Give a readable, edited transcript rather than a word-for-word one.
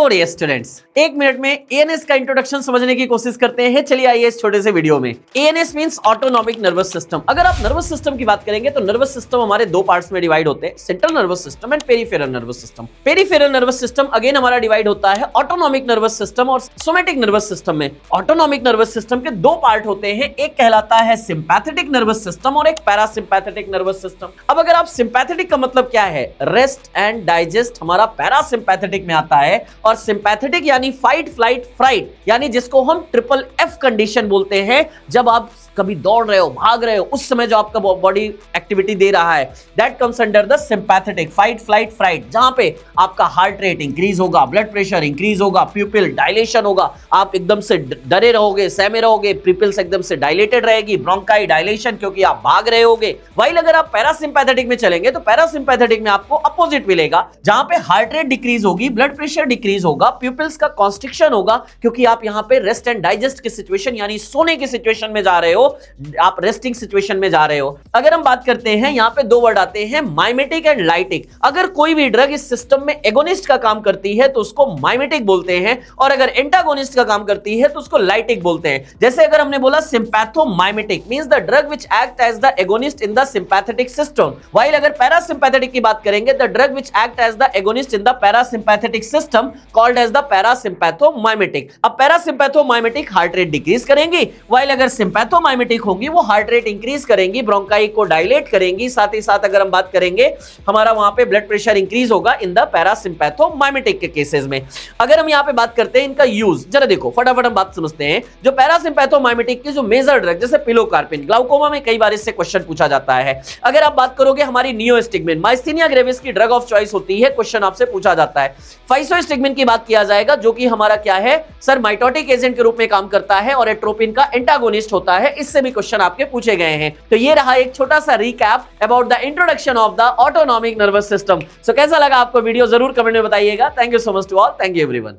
तो dear students, एक minute में एएनएस का इंट्रोडक्शन समझने की कोशिश करते हैं। चलिए आइए इस छोटे से वीडियो में। ANS means autonomic nervous system. अगर आप नर्वस सिस्टम की बात करेंगे तो नर्वस सिस्टम हमारे दो पार्ट्स में डिवाइड होते हैं, central nervous system and peripheral nervous system. Peripheral nervous system again हमारा डिवाइड होता है ऑटोनॉमिक नर्वस सिस्टम और सोमैटिक नर्वस सिस्टम में। ऑटोनॉमिक नर्वस सिस्टम के दो पार्ट होते हैं, एक कहलाता है सिंपैथेटिक नर्वस सिस्टम और एक पैरासिम्पैथेटिक नर्वस सिस्टम। अब अगर आप सिंपैथेटिक का मतलब क्या है, रेस्ट एंड डाइजेस्ट हमारा पैरासिम्पैथेटिक में आता है, और सिंपैथेटिक यानी फाइट फ्लाइट फ्राइट, यानी जिसको हम ट्रिपल एफ कंडीशन बोलते हैं। जब आप कभी दौड़ रहे हो, भाग रहे हो, उस समय जो आपका बॉडी एक्टिविटी दे रहा है, that comes under the sympathetic, fight flight fright, जहां पे आपका हार्ट रेट इंक्रीज होगा, ब्लड प्रेशर इंक्रीज होगा, प्यूपिल डायलेशन होगा, आप एकदम से डरे रहोगे, सहमे रहोगे, प्यूपिल्स एकदम से डायलेटेड रहेगी, ब्रोंकाई डायलेशन क्योंकि आप भाग रहे होगे। वहीं अगर आप पैरासिम्पैथेटिक में चलेंगे तो पैरासिम्पैथेटिक में आपको अपोजिट मिलेगा, जहां पे हार्ट रेट डिक्रीज होगी, ब्लड प्रेशर डिक्रीज होगा, प्यूपिल्स का कॉन्स्ट्रिक्शन होगा, क्योंकि आप यहां पे रेस्ट एंड डाइजेस्ट की सिचुएशन यानी सोने की सिचुएशन में जा रहे हो, आप रेस्टिंग सिचुएशन में जा रहे हो। अगर हम बात करते हैं, यहां पे दो वर्ड आते हैं, माइमेटिक एंड लाइटिक। अगर कोई भी ड्रग इस सिस्टम में एगोनिस्ट का काम करती है तो उसको माइमेटिक बोलते हैं, और अगर एंटागोनिस्ट का काम करती है तो उसको लाइटिक बोलते हैं। जैसे अगर हमने बोला sympathomimetic means the drug which act as the agonist in the sympathetic system, while अगर पैरासिम्पैथेटिक की बात करेंगे, the drug which act as the agonist in the parasympathetic system called as the parasympathomimetic. अब पैरासिम्पैथोमाइमेटिक हार्ट रेट डिक्रीज करेंगी, while अगर sympathomimetic होंगी वो heart rate increase करेंगी, ब्रोंकाई को डायलेट करेंगी, साथ ही साथ अगर हम बात करेंगे हमारा वहां पे ब्लड प्रेशर इंक्रीज होगा इन द पैरासिम्पैथोमाइमेटिक के केसेस में। अगर हम यहां पे बात करते हैं इनका यूज, जरा देखो फटाफट हम बात समझते हैं। जो पैरासिम्पैथोमाइमेटिक की जो मेजर ड्रग जैसे पिलोकार्पिन, ग्लाउकोमा में कई बार इससे क्वेश्चन पूछा जाता है। अगर आप बात करोगे हमारी नियोस्टिग्मिन, माइस्थेनिया ग्रेविस की ड्रग ऑफ चॉइस होती है, क्वेश्चन आपसे पूछा जाता है। फाइसोस्टिग्मिन की बात किया जाएगा, जो कि हमारा क्या है सर, माइटोटिक एजेंट के रूप में काम करता है और एट्रोपिन का एंटागोनिस्ट होता है। इससे भी क्वेश्चन आपके पूछे गए हैं। तो ये रहा एक छोटा सा recap about the introduction of the autonomic nervous system. So कैसा लगा आपको वीडियो, जरूर कमेंट में बताइएगा। Thank you so much to all, thank you everyone.